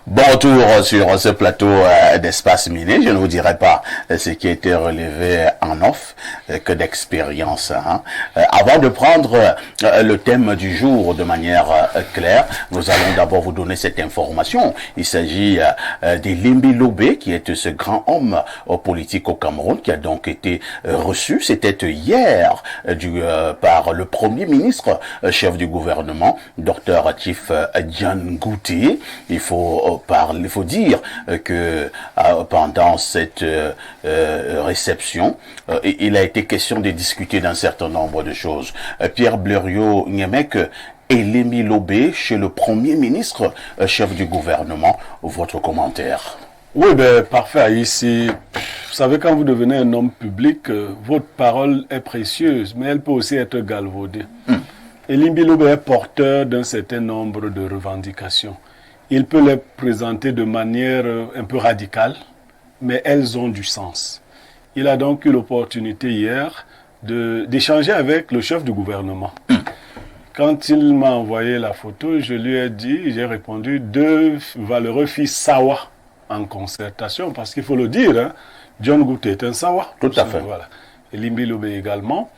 Bon retour sur ce plateau d'Espace Miné. Je ne vous dirai pas ce qui a été relevé en off que d'expérience. Avant de prendre le thème du jour de manière claire, nous allons d'abord vous donner cette information. Il s'agit d'Elimbi Lobé, qui est ce grand homme politique au Cameroun, qui a donc été reçu. C'était hier par le Premier ministre, chef du gouvernement, Dr Latif Diane Gouté. Il faut dire que pendant cette réception, il a été question de discuter d'un certain nombre de choses. Pierre Blériot-Niemek et Elimbi Lobé chez le Premier ministre, chef du gouvernement. Votre commentaire? Oui, parfait. Ici, vous savez, quand vous devenez un homme public, votre parole est précieuse, mais elle peut aussi être galvaudée. Elimbi Lobé est porteur d'un certain nombre de revendications. Il peut les présenter de manière un peu radicale, mais elles ont du sens. Il a donc eu l'opportunité hier d'échanger avec le chef du gouvernement. Quand il m'a envoyé la photo, je lui ai dit, j'ai répondu, 2 valeureux fils Sawa en concertation, parce qu'il faut le dire, John Gouté est un Sawa. Tout à fait. Voilà. Elimbi Lobé également.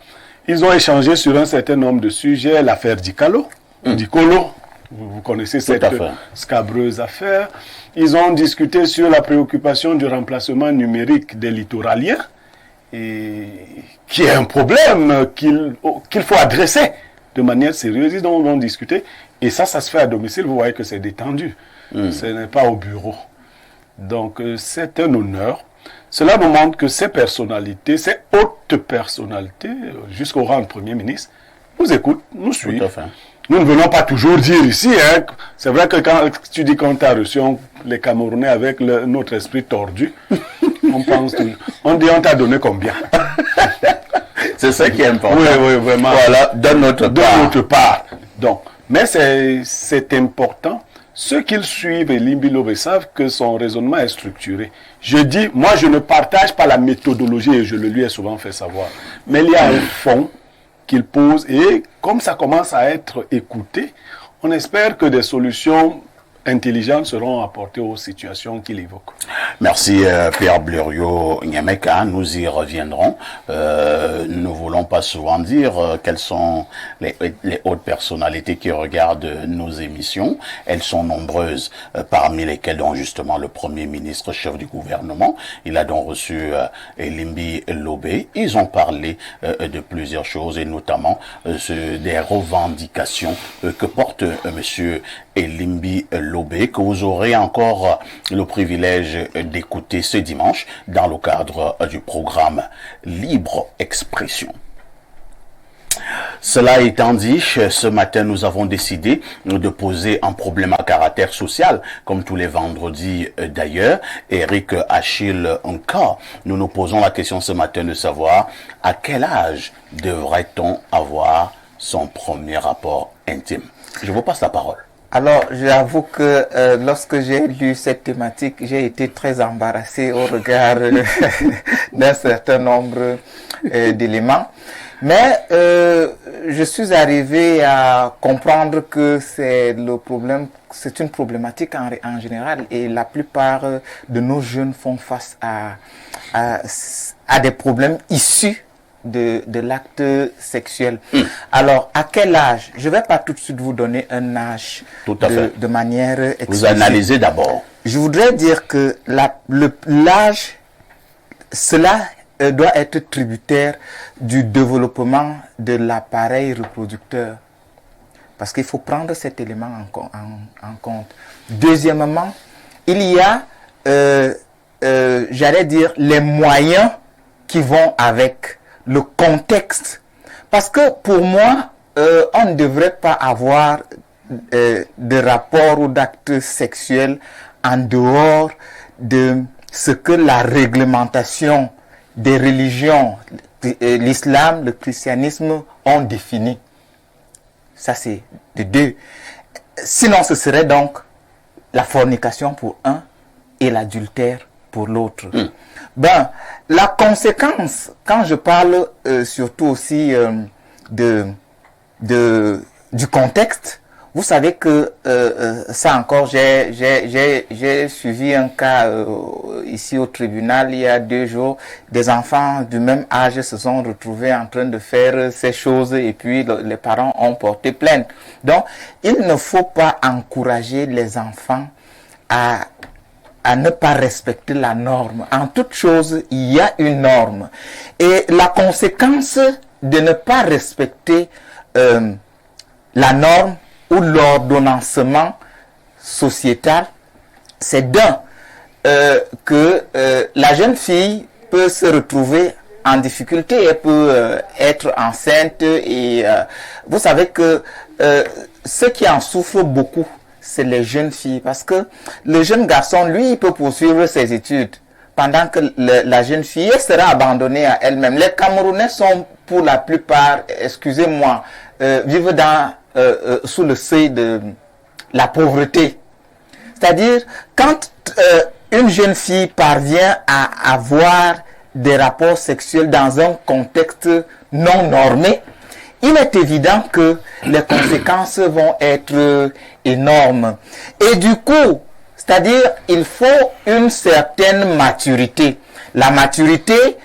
Ils ont échangé sur un certain nombre de sujets, l'affaire d'Ikalo, d'Ikolo. Vous connaissez cette scabreuse affaire. Ils ont discuté sur la préoccupation du remplacement numérique des littoraliens, et qui est un problème qu'il faut adresser de manière sérieuse. Ils ont discuté, et ça se fait à domicile. Vous voyez que c'est détendu. Ce n'est pas au bureau. Donc c'est un honneur. Cela nous montre que ces personnalités, ces hautes personnalités, jusqu'au rang de Premier ministre, nous écoutent, nous suivent. Nous ne venons pas toujours dire ici, c'est vrai que quand tu dis qu'on t'a reçu, les Camerounais avec notre esprit tordu, on pense toujours. On dit on t'a donné combien? C'est ça qui est important. Oui, vraiment. Voilà, donne notre part. Donc, mais c'est important. Ceux qui le suivent, Elimbi Lobé, savent que son raisonnement est structuré. Je dis, moi je ne partage pas la méthodologie, et je le lui ai souvent fait savoir. Mais il y a un fond qu'il pose, et comme ça commence à être écouté, on espère que des solutions intelligentes seront apportées aux situations qu'il évoque. Merci Pierre Blériot-Niemek, nous y reviendrons. Nous ne voulons pas souvent dire quelles sont les hautes personnalités qui regardent nos émissions. Elles sont nombreuses, parmi lesquelles donc justement le Premier ministre, chef du gouvernement. Il a donc reçu Elimbi Lobé. Ils ont parlé de plusieurs choses, et notamment des revendications que porte monsieur Elimbi Lobé, que vous aurez encore le privilège d'écouter ce dimanche dans le cadre du programme Libre Expression. Cela étant dit, ce matin, nous avons décidé de poser un problème à caractère social, comme tous les vendredis d'ailleurs. Eric Achille Nka, nous nous posons la question ce matin de savoir à quel âge devrait-on avoir son premier rapport intime. Je vous passe la parole. Alors, j'avoue que lorsque j'ai lu cette thématique, j'ai été très embarrassé au regard d'un certain nombre d'éléments. Mais je suis arrivé à comprendre que c'est une problématique en général, et la plupart de nos jeunes font face à des problèmes issus de l'acte sexuel. Alors, à quel âge? Je ne vais pas tout de suite vous donner un âge de manière explicite. Vous analysez d'abord. Je voudrais dire que l'âge, cela doit être tributaire du développement de l'appareil reproducteur. Parce qu'il faut prendre cet élément en compte. Deuxièmement, il y a, j'allais dire, les moyens qui vont avec le contexte. Parce que pour moi, on ne devrait pas avoir de rapport ou d'actes sexuels en dehors de ce que la réglementation des religions, l'islam, le christianisme ont défini. Ça, c'est de 2. Sinon, ce serait donc la fornication pour un et l'adultère pour l'autre. La conséquence, quand je parle surtout aussi du contexte, vous savez que ça encore, j'ai suivi un cas ici au tribunal il y a 2 jours. Des enfants du même âge se sont retrouvés en train de faire ces choses et puis les parents ont porté plainte. Donc, il ne faut pas encourager les enfants à ne pas respecter la norme. En toute chose, il y a une norme. Et la conséquence de ne pas respecter la norme ou l'ordonnancement sociétal, c'est que la jeune fille peut se retrouver en difficulté, elle peut être enceinte et vous savez que ceux qui en souffrent beaucoup, c'est les jeunes filles, parce que le jeune garçon, lui, il peut poursuivre ses études pendant que la jeune fille elle sera abandonnée à elle-même. Les Camerounais sont pour la plupart, excusez-moi, vivent sous le seuil de la pauvreté. C'est-à-dire, quand une jeune fille parvient à avoir des rapports sexuels dans un contexte non normé, il est évident que les conséquences vont être énormes. Et du coup, c'est-à-dire, il faut une certaine maturité. La maturité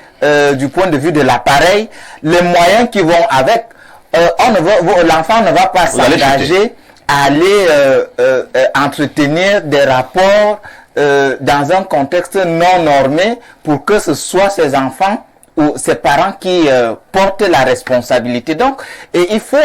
du point de vue de l'appareil, les moyens qui vont avec. L'enfant ne va pas s'engager à aller entretenir des rapports dans un contexte non normé pour que ce soit ses enfants ou ses parents qui portent la responsabilité. Donc, il faut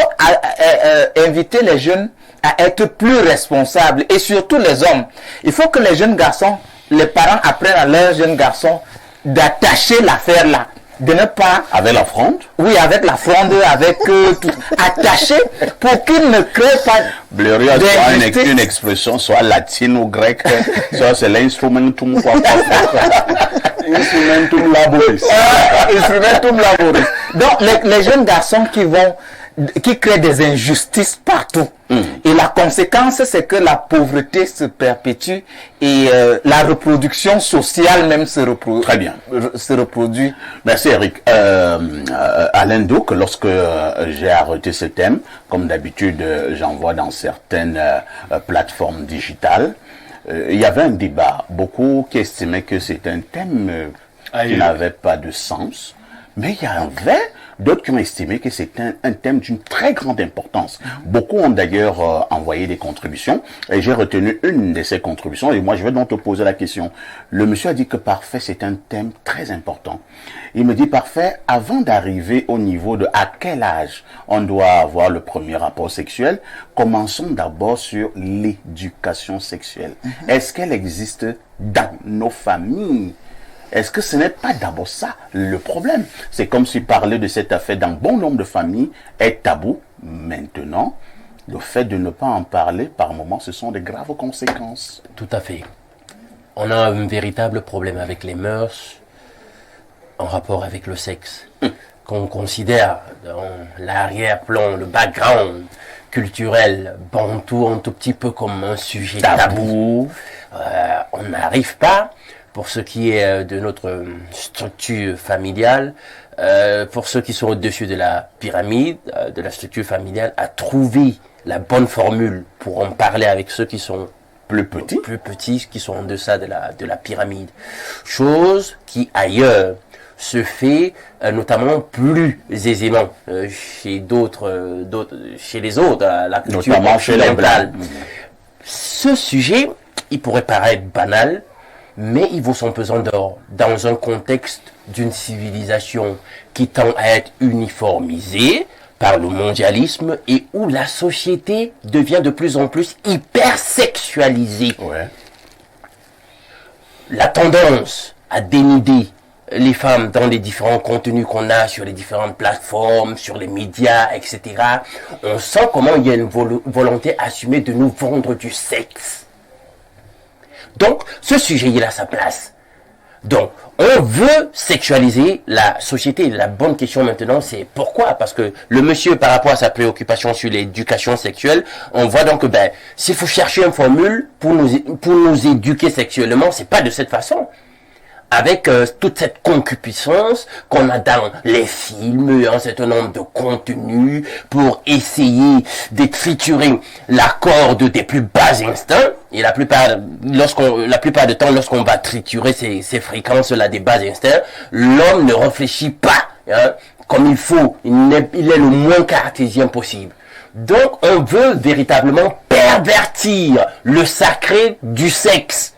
inviter les jeunes à être plus responsables et surtout les hommes. Il faut que les jeunes garçons, les parents apprennent à leurs jeunes garçons d'attacher l'affaire là. De ne pas... Avec la fronde? Oui, avec la fronde, avec tout. Attaché pour qu'il ne crée pas... Blériot, soit une expression, soit latine ou grecque, soit c'est l'instrumentum. Instrumentum laboris. Instrumentum laboris. Donc, les jeunes garçons qui créent des injustices partout. Et la conséquence, c'est que la pauvreté se perpétue et la reproduction sociale même se reproduit. Très bien. Se reproduit. Merci Eric. Alain Douc, lorsque j'ai arrêté ce thème, comme d'habitude, j'en vois dans certaines plateformes digitales, il y avait un débat. Beaucoup qui estimaient que c'est un thème qui n'avait pas de sens. Mais il y avait d'autres qui ont estimé que c'est un thème d'une très grande importance. Beaucoup ont d'ailleurs envoyé des contributions et j'ai retenu une de ces contributions et moi je vais donc te poser la question. Le monsieur a dit que parfait c'est un thème très important. Il me dit parfait, avant d'arriver au niveau de à quel âge on doit avoir le premier rapport sexuel, commençons d'abord sur l'éducation sexuelle. Est-ce qu'elle existe dans nos familles? Est-ce que ce n'est pas d'abord ça le problème? C'est comme si parler de cette affaire dans bon nombre de familles est tabou. Maintenant, le fait de ne pas en parler, par moments, ce sont de graves conséquences. Tout à fait. On a un véritable problème avec les mœurs en rapport avec le sexe. Qu'on considère dans l'arrière-plan, le background culturel bantou un tout petit peu comme un sujet tabou. On n'arrive pas, pour ce qui est de notre structure familiale, pour ceux qui sont au-dessus de la pyramide, de la structure familiale, à trouver la bonne formule pour en parler avec ceux qui sont plus petits, qui sont en deçà de la pyramide. Chose qui ailleurs se fait notamment plus aisément chez chez les autres, la culture notamment chez les Blancs. Ce sujet, il pourrait paraître banal, mais il vaut son pesant d'or dans un contexte d'une civilisation qui tend à être uniformisée par le mondialisme et où la société devient de plus en plus hypersexualisée. Ouais. La tendance à dénuder les femmes dans les différents contenus qu'on a sur les différentes plateformes, sur les médias, etc. On sent comment il y a une volonté assumée de nous vendre du sexe. Donc, ce sujet, il a sa place. Donc, on veut sexualiser la société. La bonne question maintenant, c'est pourquoi? Parce que le monsieur, par rapport à sa préoccupation sur l'éducation sexuelle, on voit donc que, s'il faut chercher une formule pour nous éduquer sexuellement, c'est pas de cette façon. avec toute cette concupiscence qu'on a dans les films, un certain nombre de contenus pour essayer de triturer la corde des plus bas instincts. Et la plupart du temps, lorsqu'on va triturer ces fréquences-là des bas instincts, l'homme ne réfléchit pas comme il faut. Il est le moins cartésien possible. Donc, on veut véritablement pervertir le sacré du sexe.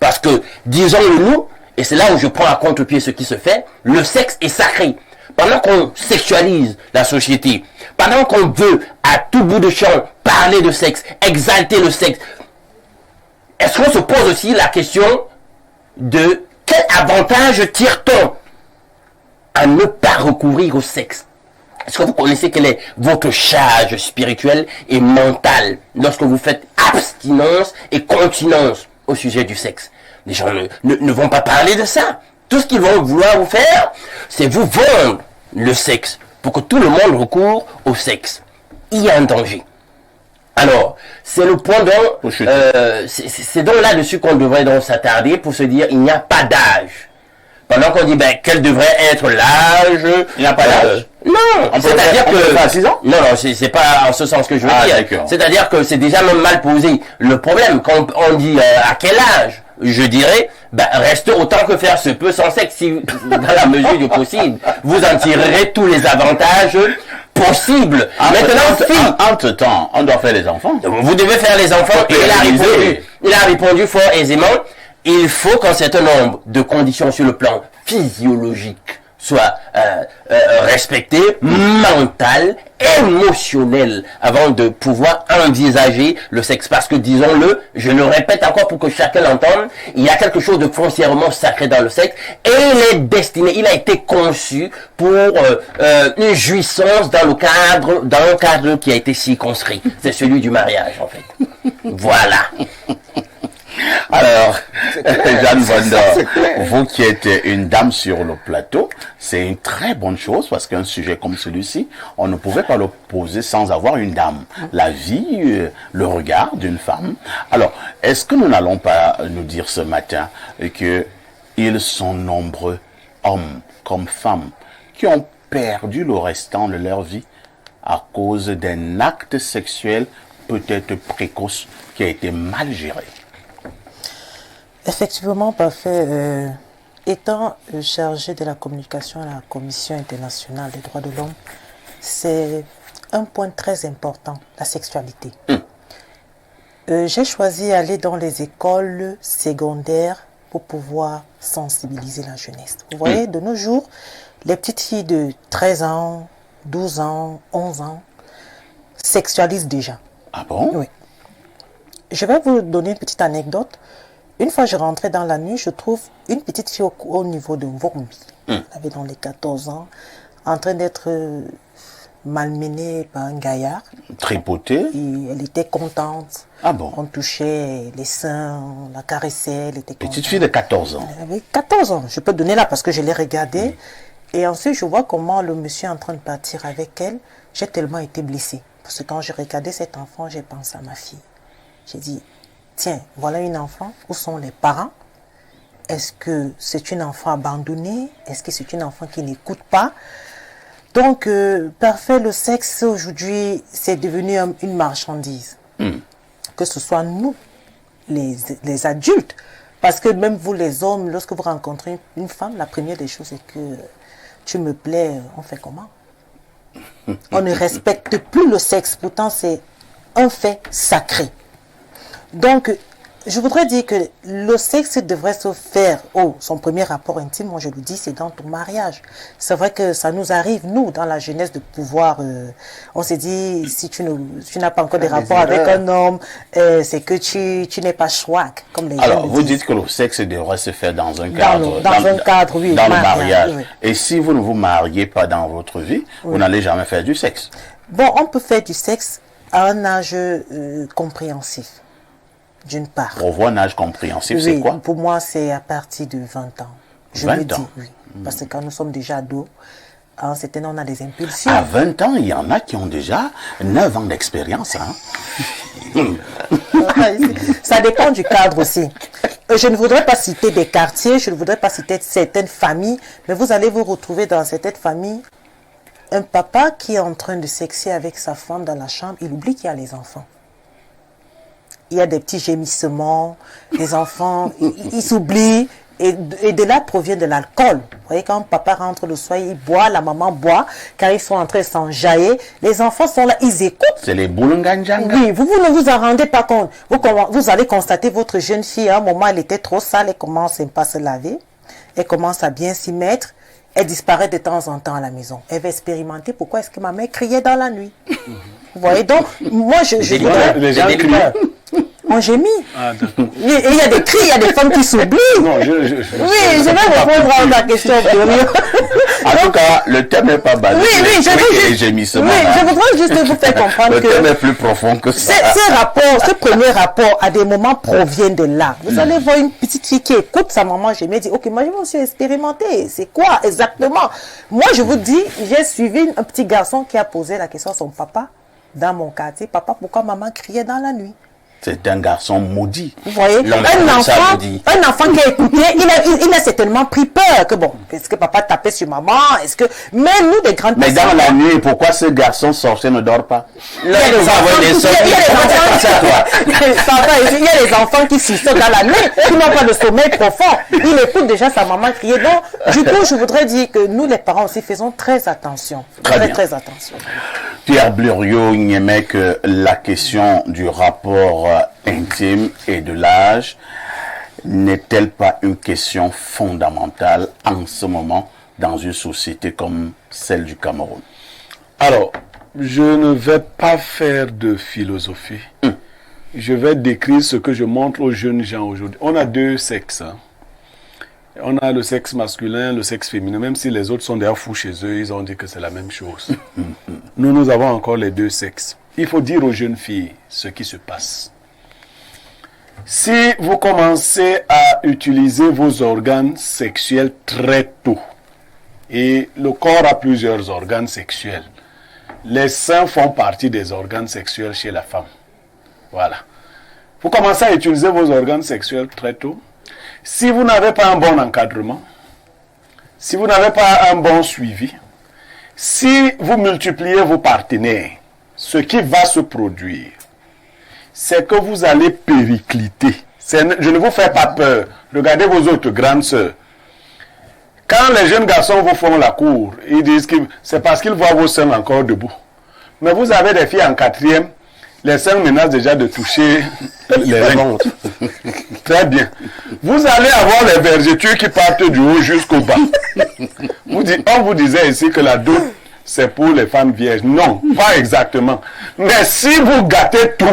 Parce que, disons-le nous, et c'est là où je prends à contre-pied ce qui se fait, le sexe est sacré. Pendant qu'on sexualise la société, pendant qu'on veut à tout bout de champ parler de sexe, exalter le sexe, est-ce qu'on se pose aussi la question de quel avantage tire-t-on à ne pas recourir au sexe? Est-ce que vous connaissez quelle est votre charge spirituelle et mentale lorsque vous faites abstinence et continence au sujet du sexe? Les gens ne vont pas parler de ça. Tout ce qu'ils vont vouloir vous faire, c'est vous vendre le sexe pour que tout le monde recourt au sexe. Il y a un danger. Alors, c'est le point dont, c'est donc là-dessus qu'on devrait donc s'attarder pour se dire il n'y a pas d'âge. Pendant qu'on dit quel devrait être l'âge, il n'y a pas d'âge. Non, c'est-à-dire que à 6 ans. Non, c'est pas en ce sens que je veux dire. C'est-à-dire que c'est déjà même mal posé. Le problème, quand on dit à quel âge, je dirais, restez autant que faire se peut sans sexe, si, dans la mesure du possible. Vous en tirerez tous les avantages possibles. Entre-temps, on doit faire les enfants. Vous devez faire les enfants et il a répondu fort aisément. Il faut qu'un certain nombre de conditions sur le plan physiologique soient respectées, mentales, émotionnelles, avant de pouvoir envisager le sexe. Parce que, disons-le, je le répète encore pour que chacun l'entende, il y a quelque chose de foncièrement sacré dans le sexe et il est destiné, il a été conçu pour une jouissance dans un cadre qui a été circonscrit. C'est celui du mariage, en fait. Voilà. Alors, Jeanne Bondor, vous qui êtes une dame sur le plateau, c'est une très bonne chose parce qu'un sujet comme celui-ci, on ne pouvait pas le poser sans avoir une dame. La vie, le regard d'une femme. Alors, est-ce que nous n'allons pas nous dire ce matin que ils sont nombreux, hommes comme femmes, qui ont perdu le restant de leur vie à cause d'un acte sexuel peut-être précoce qui a été mal géré? Effectivement, parfait. Étant chargé de la communication à la Commission internationale des droits de l'homme, c'est un point très important, la sexualité. J'ai choisi d'aller dans les écoles secondaires pour pouvoir sensibiliser la jeunesse. Vous voyez, de nos jours, les petites filles de 13 ans, 12 ans, 11 ans sexualisent déjà. Ah bon? Oui. Je vais vous donner une petite anecdote. Une fois, je rentrais dans la nuit, je trouve une petite fille au niveau de Vormi. Elle avait dans les 14 ans, en train d'être malmenée par un gaillard. Tripotée. Et elle était contente. Ah bon? On touchait les seins, on la caressait, elle était contente. Petite fille de 14 ans. Elle avait 14 ans. Je peux donner là parce que je l'ai regardée. Et ensuite, je vois comment le monsieur est en train de partir avec elle. J'ai tellement été blessée. Parce que quand je regardais cet enfant, j'ai pensé à ma fille. J'ai dit... Tiens, voilà une enfant. Où sont les parents? Est-ce que c'est une enfant abandonnée? Est-ce que c'est une enfant qui n'écoute pas? Donc, parfait, le sexe aujourd'hui, c'est devenu une marchandise. Que ce soit nous, les adultes. Parce que même vous, les hommes, lorsque vous rencontrez une femme, la première des choses, c'est que tu me plais, on fait comment? On ne respecte plus le sexe. Pourtant, c'est un fait sacré. Donc, je voudrais dire que le sexe devrait se faire, son premier rapport intime, moi je le dis, c'est dans ton mariage. C'est vrai que ça nous arrive, nous, dans la jeunesse, de pouvoir, on s'est dit, si tu n'as pas encore des rapports avec un homme, c'est que tu n'es pas chouac, comme les gens Alors, le vous disent. dites que le sexe devrait se faire dans un cadre. Dans un cadre, oui. Dans le mariage. Oui. Et si vous ne vous mariez pas dans votre vie, vous n'allez jamais faire du sexe. Bon, on peut faire du sexe à un âge compréhensif. D'une part. Pour vous, un âge compréhensif, Oui, c'est quoi? pour moi, c'est à partir de 20 ans. Je 20 le dis, ans. oui. Parce que quand nous sommes déjà ados, à un certain âge, on a des impulsions. À 20 ans, il y en a qui ont déjà 9 ans d'expérience. Hein? Ça dépend du cadre aussi. je ne voudrais pas citer des quartiers, je ne voudrais pas citer certaines familles, mais vous allez vous retrouver dans certaines familles, un papa qui est en train de sexer avec sa femme dans la chambre, il oublie qu'il y a les enfants. Il y a des petits gémissements, les enfants, ils s'oublient, et de là provient de l'alcool. Vous voyez, quand papa rentre le soir, il boit, la maman boit, quand ils sont en train de s'enjailler, les enfants sont là, ils écoutent. C'est les boulunganjanga. Oui, vous ne vous en rendez pas compte. Vous allez constater votre jeune fille, à un moment, elle était trop sale, elle commence à ne pas se laver, elle commence à bien s'y mettre, elle disparaît de temps en temps à la maison. Elle va expérimenter pourquoi est-ce que ma mère criait dans la nuit. Vous voyez, donc, moi, je voudrais... Les gens crient. On gémit. Ah, d'accord. Et il y a des cris, il y a des femmes qui s'oublient. Non, Oui, je vais répondre à la question. En tout cas, le thème n'est pas basé sur les gémissements. Oui, je voudrais juste vous faire comprendre le que... Le thème est plus profond que ça. Ce premier rapport, à des moments, provient de là. Vous allez voir une petite fille qui écoute sa maman gémir et dit, ok, moi je me suis expérimenté. C'est quoi exactement? Moi, je vous dis, j'ai suivi un petit garçon qui a posé la question à son papa dans mon quartier. Papa, pourquoi maman criait dans la nuit? C'est un garçon maudit. Vous voyez, un enfant qui a écouté, il a certainement pris peur que bon, est-ce que papa tapait sur maman, est-ce que, mais nous des grandes personnes. Mais dans la nuit, pourquoi ce garçon sorcier ne dort pas? Il y a les enfants qui suçonnent dans la nuit, qui n'ont pas de sommeil profond. Il écoute déjà sa maman crier. Donc, du coup, je voudrais dire que nous les parents aussi faisons très attention. Très attention. Pierre Blériot n'aimait que la question du rapport intime et de l'âge n'est-elle pas une question fondamentale en ce moment dans une société comme celle du Cameroun? Alors, je ne vais pas faire de philosophie. Je vais décrire ce que je montre aux jeunes gens aujourd'hui. On a deux sexes. On a le sexe masculin, le sexe féminin. Même si les autres sont déjà fous chez eux, ils ont dit que c'est la même chose. Nous avons encore les deux sexes. Il faut dire aux jeunes filles ce qui se passe. Si vous commencez à utiliser vos organes sexuels très tôt, et le corps a plusieurs organes sexuels, les seins font partie des organes sexuels chez la femme. Voilà. Vous commencez à utiliser vos organes sexuels très tôt. Si vous n'avez pas un bon encadrement, si vous n'avez pas un bon suivi, si vous multipliez vos partenaires, ce qui va se produire, c'est que vous allez péricliter. Je ne vous fais pas peur. Regardez vos autres grandes sœurs. Quand les jeunes garçons vous font la cour, ils disent que c'est parce qu'ils voient vos seins encore debout. Mais vous avez des filles en 4e, les seins menacent déjà de toucher les reins. Très bien. Vous allez avoir les vergetures qui partent du haut jusqu'au bas. On vous disait ici que la dot, c'est pour les femmes vierges. Non, pas exactement. Mais si vous gâtez tout,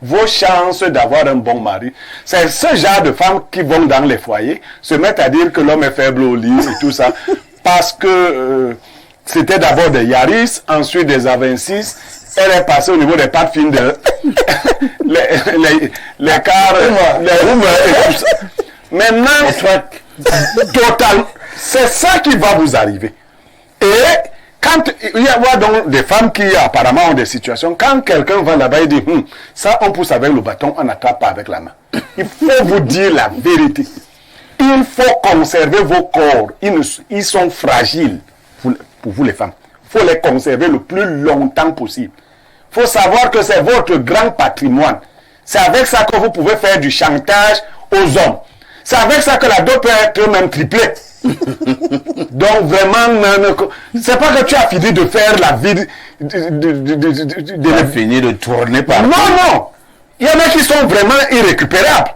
vos chances d'avoir un bon mari, c'est ce genre de femmes qui vont dans les foyers, se mettent à dire que l'homme est faible au lit et tout ça, parce que c'était d'abord des Yaris, ensuite des A26, elle est passée au niveau des pattes fines de les cars, les roues et tout ça. Maintenant, total, c'est ça qui va vous arriver. Et quand il y a donc des femmes qui apparemment ont des situations, quand quelqu'un va là-bas et dit ça on pousse avec le bâton, on n'attrape pas avec la main. Il faut vous dire la vérité. Il faut conserver vos corps. Ils sont fragiles pour vous les femmes. Il faut les conserver le plus longtemps possible. Il faut savoir que c'est votre grand patrimoine. C'est avec ça que vous pouvez faire du chantage aux hommes. C'est avec ça que la dot peut être même triplée. Donc vraiment, c'est pas que tu as fini de faire la vie Tu as fini de tourner par... Non. Il y en a qui sont vraiment irrécupérables.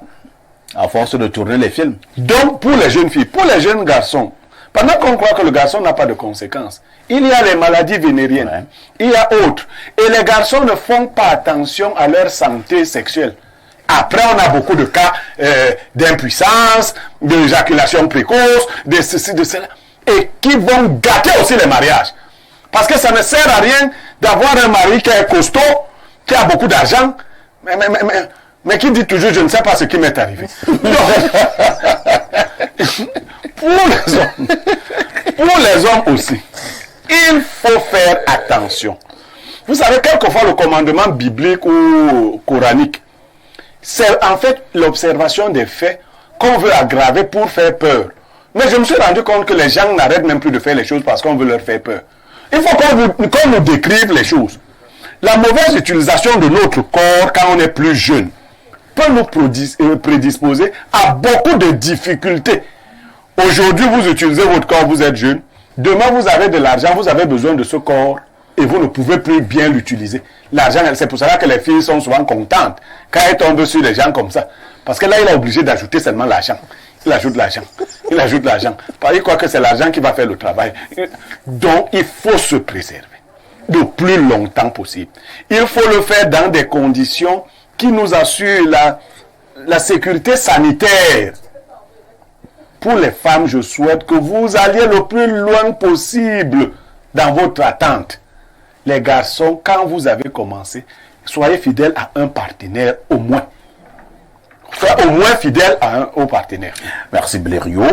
À force de tourner les films. Donc pour les jeunes filles, pour les jeunes garçons, pendant qu'on croit que le garçon n'a pas de conséquences, il y a les maladies vénériennes, il y a autres. Et les garçons ne font pas attention à leur santé sexuelle. Après, on a beaucoup de cas d'impuissance, d'éjaculation précoce, de ceci, de cela, et qui vont gâter aussi les mariages. Parce que ça ne sert à rien d'avoir un mari qui est costaud, qui a beaucoup d'argent, mais qui dit toujours, je ne sais pas ce qui m'est arrivé. Pour les hommes aussi, il faut faire attention. Vous savez, quelquefois, le commandement biblique ou coranique, C'est en fait l'observation des faits qu'on veut aggraver pour faire peur. Mais je me suis rendu compte que les gens n'arrêtent même plus de faire les choses parce qu'on veut leur faire peur. Il faut qu'on nous décrive les choses. La mauvaise utilisation de notre corps quand on est plus jeune peut nous prédisposer à beaucoup de difficultés. Aujourd'hui, vous utilisez votre corps, vous êtes jeune. Demain, vous avez de l'argent, vous avez besoin de ce corps et vous ne pouvez plus bien l'utiliser. L'argent, c'est pour cela que les filles sont souvent contentes quand elles tombent sur des gens comme ça. Parce que là, il est obligé d'ajouter seulement l'argent. Il ajoute l'argent. Il ajoute l'argent. Il croit que c'est l'argent qui va faire le travail. Donc, il faut se préserver le plus longtemps possible. Il faut le faire dans des conditions qui nous assurent la sécurité sanitaire. Pour les femmes, je souhaite que vous alliez le plus loin possible dans votre attente. Les garçons, quand vous avez commencé, soyez fidèles à un partenaire au moins. Soyez au moins fidèles au partenaire. Merci Blériot.